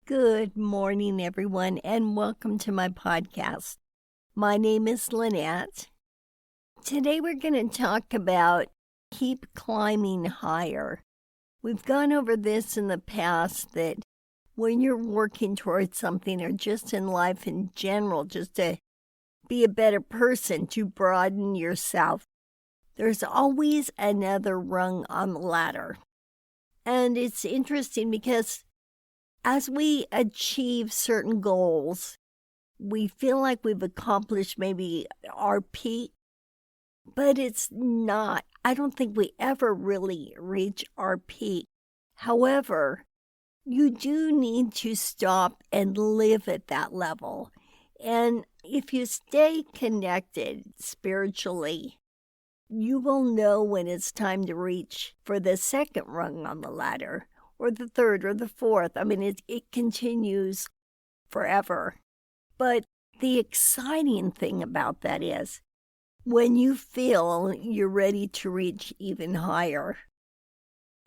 Good morning, everyone, and welcome to my podcast. My name is Lynette. Today we're going to talk about keep climbing higher. We've gone over this in the past that when you're working towards something or just in life in general, just to be a better person, to broaden yourself, there's always another rung on the ladder. And it's interesting because as we achieve certain goals, we feel like we've accomplished maybe our peak, but it's not. I don't think we ever really reach our peak. However, you do need to stop and live at that level. And if you stay connected spiritually, you will know when it's time to reach for the second rung on the ladder, or the third, or the fourth. I mean, it continues forever. But the exciting thing about that is when you feel you're ready to reach even higher,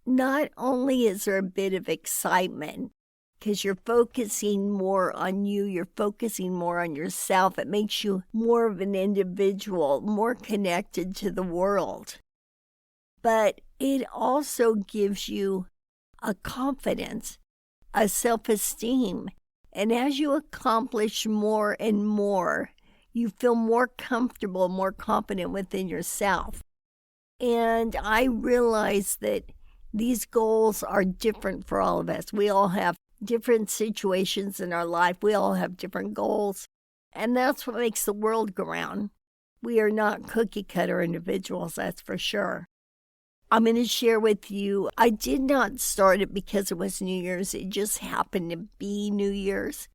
not only is there a bit of excitement, because you're focusing more on you, you're focusing more on yourself. It makes you more of an individual, more connected to the world. But it also gives you a confidence, a self-esteem. And as you accomplish more and more, you feel more comfortable, more confident within yourself. And I realize that these goals are different for all of us. We all have different situations in our life. We all have different goals. And that's what makes the world go round. We are not cookie-cutter individuals, that's for sure. I'm going to share with you, I did not start it because it was New Year's. It just happened to be New Year's.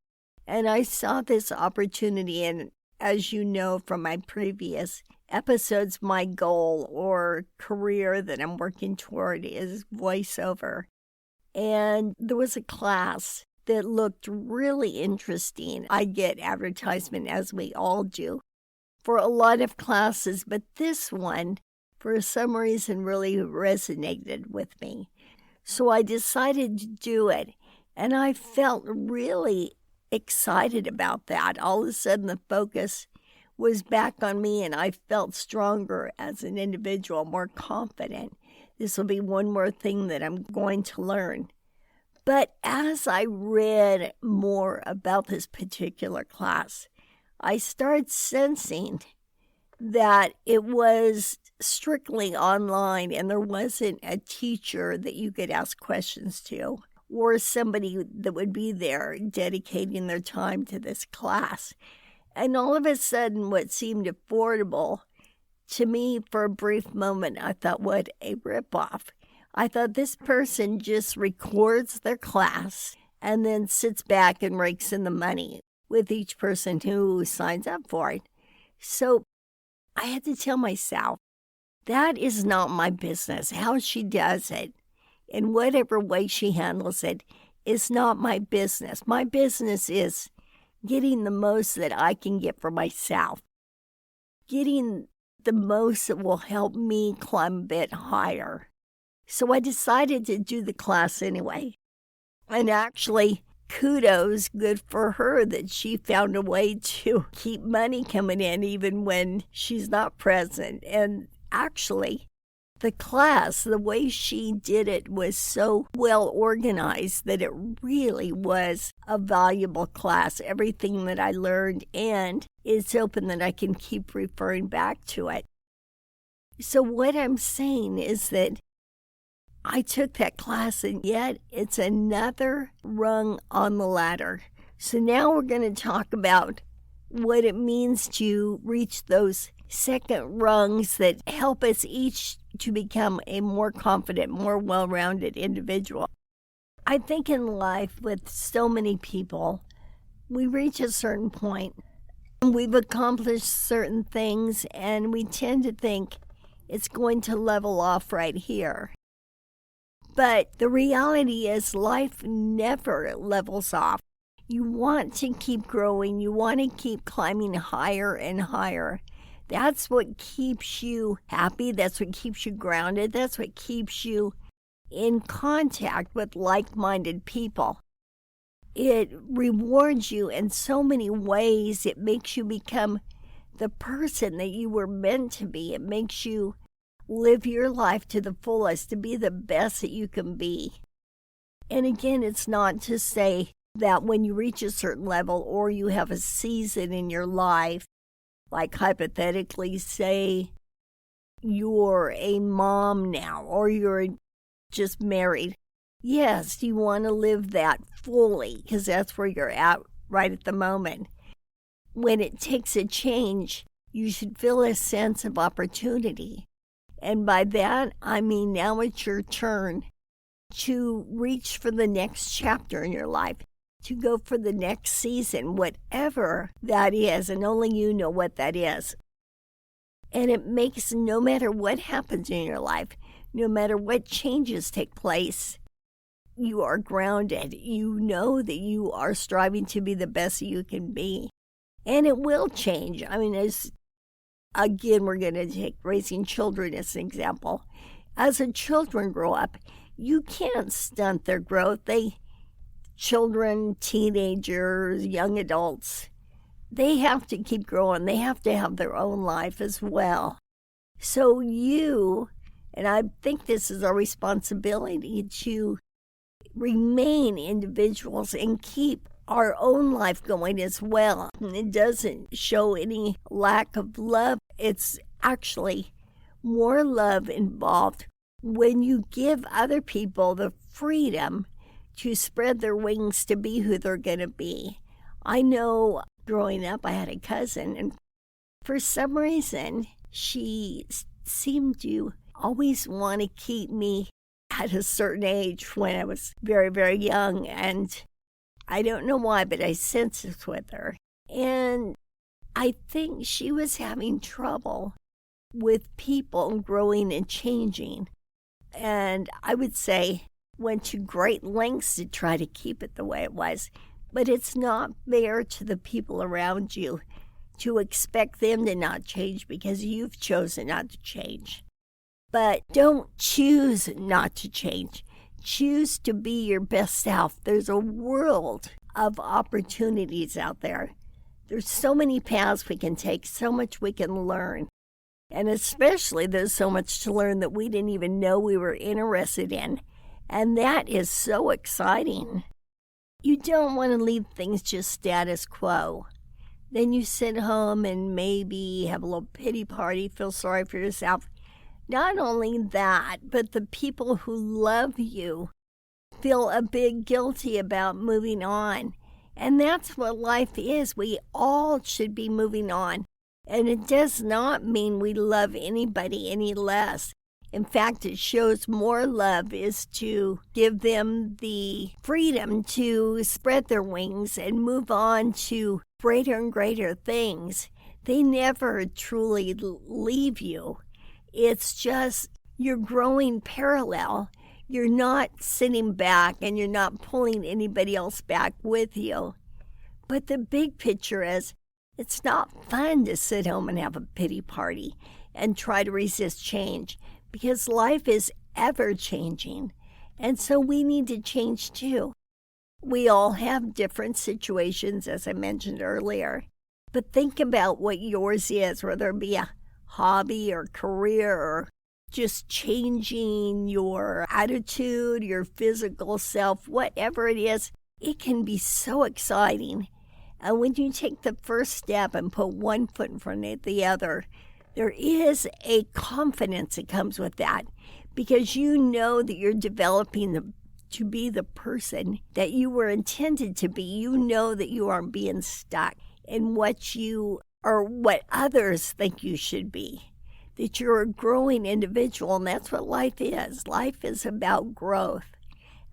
And I saw this opportunity, and as you know from my previous episodes, my goal or career that I'm working toward is voiceover. And there was a class that looked really interesting. I get advertisement, as we all do, for a lot of classes, but this one, for some reason, really resonated with me. So I decided to do it, and I felt really excited about that. All of a sudden, the focus was back on me, and I felt stronger as an individual, more confident. This will be one more thing that I'm going to learn. But as I read more about this particular class, I started sensing that it was strictly online and there wasn't a teacher that you could ask questions to or somebody that would be there dedicating their time to this class. And all of a sudden, what seemed affordable to me for a brief moment, I thought, what a ripoff. I thought this person just records their class and then sits back and rakes in the money with each person who signs up for it. So I had to tell myself, that is not my business. How she does it, in whatever way she handles it, is not my business. My business is getting the most that I can get for myself, getting the most that will help me climb a bit higher. So I decided to do the class anyway. And actually, kudos, good for her that she found a way to keep money coming in even when she's not present. And actually, the class, the way she did it was so well organized that it really was a valuable class. Everything that I learned, and it's open that I can keep referring back to it. So what I'm saying is that I took that class, and yet it's another rung on the ladder. So now we're going to talk about what it means to reach those second rungs that help us each to become a more confident, more well-rounded individual. I think in life with so many people, we reach a certain point, and we've accomplished certain things, and we tend to think it's going to level off right here. But the reality is life never levels off. You want to keep growing. You want to keep climbing higher and higher. That's what keeps you happy. That's what keeps you grounded. That's what keeps you in contact with like-minded people. It rewards you in so many ways. It makes you become the person that you were meant to be. It makes you live your life to the fullest, to be the best that you can be. And again, it's not to say that when you reach a certain level or you have a season in your life, like hypothetically, say you're a mom now or you're just married. Yes, you want to live that fully because that's where you're at right at the moment. When it takes a change, you should feel a sense of opportunity. And by that, I mean now it's your turn to reach for the next chapter in your life, to go for the next season, whatever that is, and only you know what that is. And it makes no matter what happens in your life, no matter what changes take place, you are grounded. You know that you are striving to be the best you can be. And it will change. I mean, again, we're going to take raising children as an example. As the children grow up, you can't stunt their growth. Children, teenagers, young adults, they have to keep growing. They have to have their own life as well. So you, and I think this is our responsibility to remain individuals and keep our own life going as well. And it doesn't show any lack of love. It's actually more love involved when you give other people the freedom to spread their wings to be who they're going to be. I know growing up, I had a cousin, and for some reason, she seemed to always want to keep me at a certain age when I was very, very young. And I don't know why, but I sensed this with her. And I think she was having trouble with people growing and changing. And I would say went to great lengths to try to keep it the way it was. But it's not fair to the people around you to expect them to not change because you've chosen not to change. But don't choose not to change. Choose to be your best self. There's a world of opportunities out there. There's so many paths we can take, so much we can learn. And especially there's so much to learn that we didn't even know we were interested in. And that is so exciting. You don't want to leave things just status quo. Then you sit home and maybe have a little pity party, feel sorry for yourself. Not only that, but the people who love you feel a bit guilty about moving on. And that's what life is. We all should be moving on. And it does not mean we love anybody any less. In fact, it shows more love is to give them the freedom to spread their wings and move on to greater and greater things. They never truly leave you. It's just you're growing parallel. You're not sitting back and you're not pulling anybody else back with you. But the big picture is it's not fun to sit home and have a pity party and try to resist change because life is ever changing. And so we need to change too. We all have different situations, as I mentioned earlier. But think about what yours is, whether it be a hobby or career or just changing your attitude, your physical self, whatever it is, it can be so exciting. And when you take the first step and put one foot in front of the other, there is a confidence that comes with that because you know that you're developing to be the person that you were intended to be. You know that you aren't being stuck in what you or what others think you should be, that you're a growing individual, and that's what life is. Life is about growth,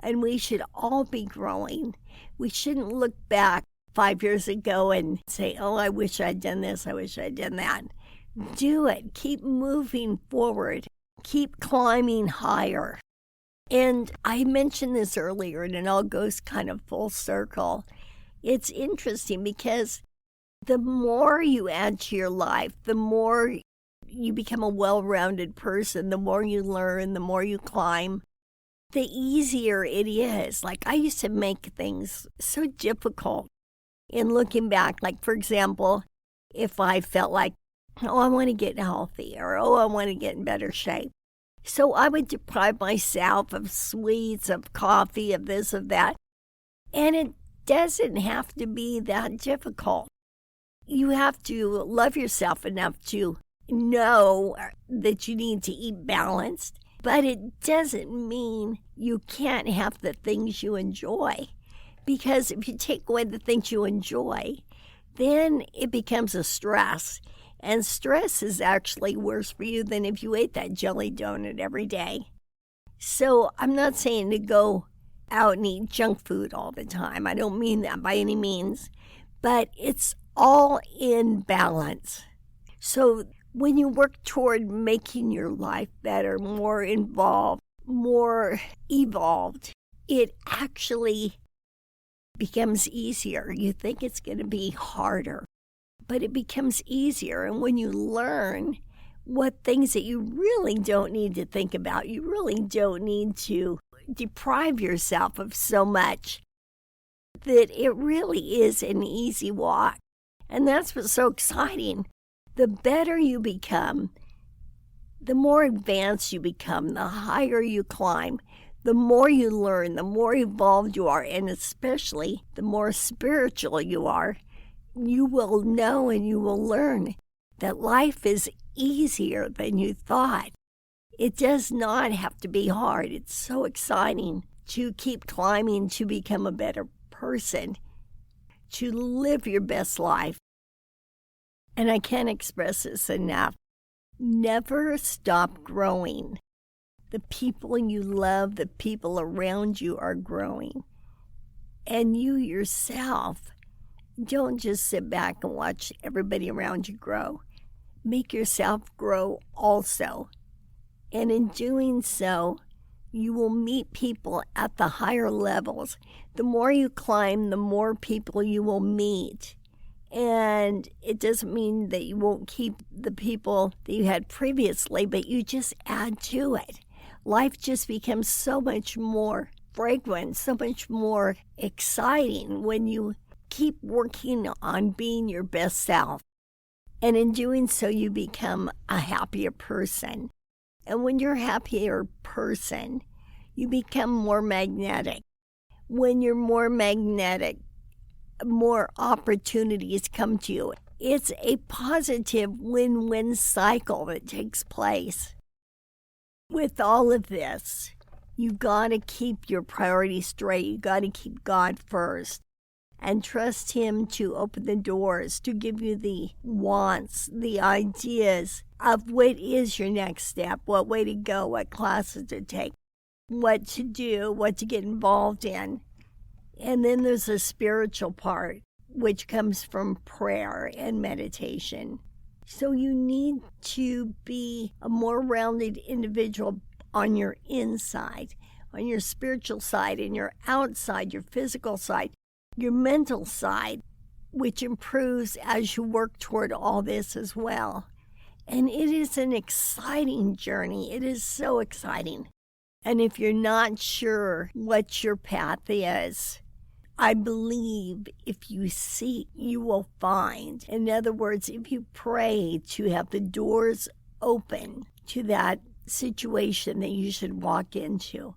and we should all be growing. We shouldn't look back 5 years ago and say, oh, I wish I'd done this, I wish I'd done that. Do it. Keep moving forward. Keep climbing higher. And I mentioned this earlier, and it all goes kind of full circle. It's interesting because the more you add to your life, the more you become a well-rounded person, the more you learn, the more you climb, the easier it is. Like, I used to make things so difficult in looking back. Like, for example, if I felt like, oh, I want to get healthy, or oh, I want to get in better shape. So I would deprive myself of sweets, of coffee, of this, of that. And it doesn't have to be that difficult. You have to love yourself enough to know that you need to eat balanced, but it doesn't mean you can't have the things you enjoy. Because if you take away the things you enjoy, then it becomes a stress. And stress is actually worse for you than if you ate that jelly donut every day. So I'm not saying to go out and eat junk food all the time. I don't mean that by any means. But it's all in balance. So when you work toward making your life better, more involved, more evolved, it actually becomes easier. You think it's going to be harder, but it becomes easier. And when you learn what things that you really don't need to think about, you really don't need to deprive yourself of so much, that it really is an easy walk. And that's what's so exciting. The better you become, the more advanced you become, the higher you climb, the more you learn, the more evolved you are, and especially the more spiritual you are, you will know and you will learn that life is easier than you thought. It does not have to be hard. It's so exciting to keep climbing, to become a better person, to live your best life. And I can't express this enough. Never stop growing. The people you love, the people around you are growing. And you yourself, don't just sit back and watch everybody around you grow. Make yourself grow also. And in doing so, you will meet people at the higher levels. The more you climb, the more people you will meet. And it doesn't mean that you won't keep the people that you had previously, but you just add to it. Life just becomes so much more fragrant, so much more exciting when you keep working on being your best self. And in doing so, you become a happier person. And when you're a happier person, you become more magnetic. When you're more magnetic, more opportunities come to you. It's a positive win-win cycle that takes place. With all of this, you got to keep your priorities straight. You got to keep God first and trust Him to open the doors, to give you the wants, the ideas of what is your next step, what way to go, what classes to take, what to do, what to get involved in. And then there's a spiritual part, which comes from prayer and meditation. So you need to be a more rounded individual on your inside, on your spiritual side, and your outside, your physical side, your mental side, which improves as you work toward all this as well. And it is an exciting journey. It is so exciting. And if you're not sure what your path is, I believe if you seek, you will find. In other words, if you pray to have the doors open to that situation that you should walk into,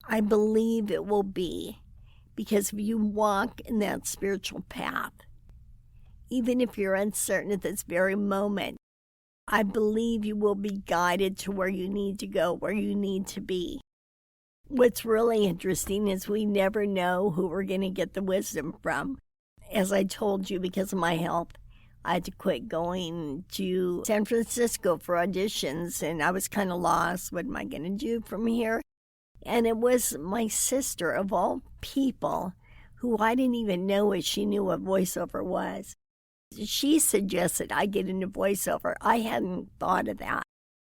I believe it will be. Because if you walk in that spiritual path, even if you're uncertain at this very moment, I believe you will be guided to where you need to go, where you need to be. What's really interesting is we never know who we're going to get the wisdom from. As I told you, because of my health, I had to quit going to San Francisco for auditions, and I was kind of lost. What am I going to do from here? And it was my sister, of all people, who I didn't even know if she knew what voiceover was. She suggested I get into voiceover. I hadn't thought of that.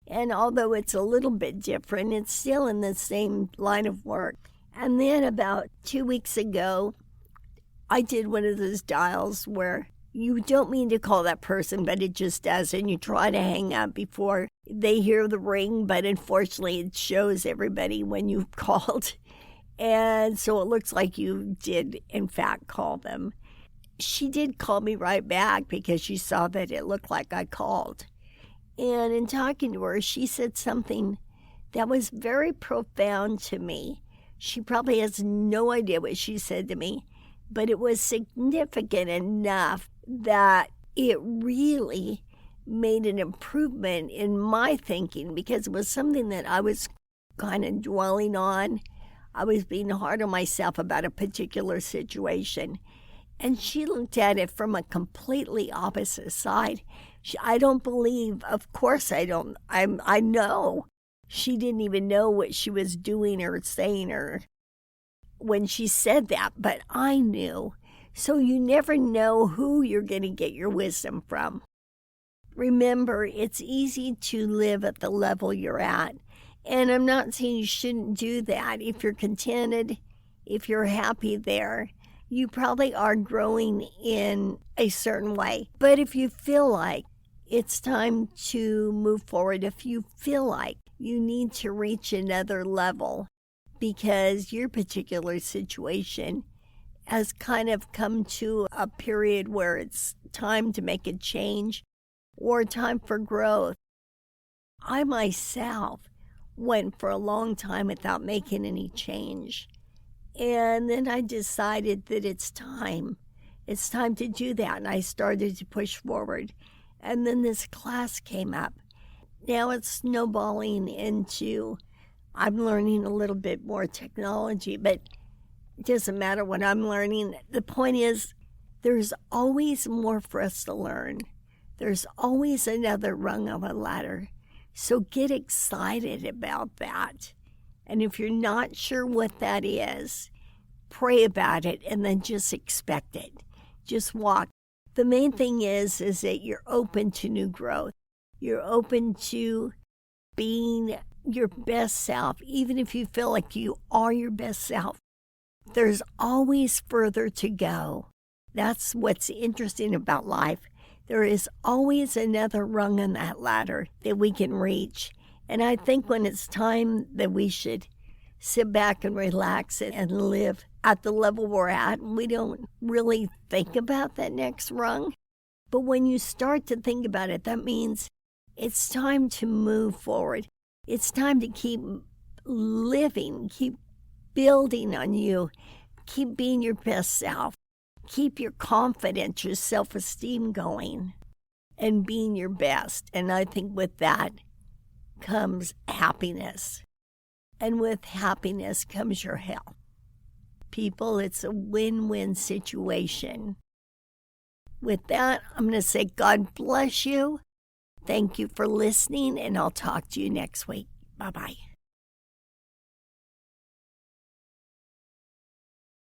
And although it's a little bit different, it's still in the same line of work. And then about 2 weeks ago, I did one of those dials where you don't mean to call that person, but it just does, and you try to hang up before they hear the ring, but unfortunately it shows everybody when you called. And so it looks like you did, in fact, call them. She did call me right back because she saw that it looked like I called. And in talking to her, she said something that was very profound to me. She probably has no idea what she said to me, but it was significant enough that it really made an improvement in my thinking, because it was something that I was kind of dwelling on. I was being hard on myself about a particular situation. And she looked at it from a completely opposite side. I don't believe, of course I don't, I know she didn't even know what she was doing or saying or when she said that, but I knew. So you never know who you're going to get your wisdom from. Remember, it's easy to live at the level you're at. And I'm not saying you shouldn't do that. If you're contented, if you're happy there, you probably are growing in a certain way. But if you feel like it's time to move forward, if you feel like you need to reach another level because your particular situation has kind of come to a period where it's time to make a change or time for growth. I myself went for a long time without making any change. And then I decided that it's time. It's time to do that. And I started to push forward. And then this class came up. Now it's snowballing into, I'm learning a little bit more technology, but it doesn't matter what I'm learning. The point is, there's always more for us to learn. There's always another rung of a ladder. So get excited about that. And if you're not sure what that is, pray about it and then just expect it. Just walk. The main thing is that you're open to new growth. You're open to being your best self, even if you feel like you are your best self. There's always further to go. That's what's interesting about life. There is always another rung on that ladder that we can reach. And I think when it's time that we should sit back and relax and live at the level we're at, we don't really think about that next rung. But when you start to think about it, that means it's time to move forward. It's time to keep living, keep building on you, keep being your best self. Keep your confidence, your self-esteem going and being your best. And I think with that comes happiness. And with happiness comes your health. People, it's a win-win situation. With that, I'm going to say God bless you. Thank you for listening, and I'll talk to you next week. Bye-bye.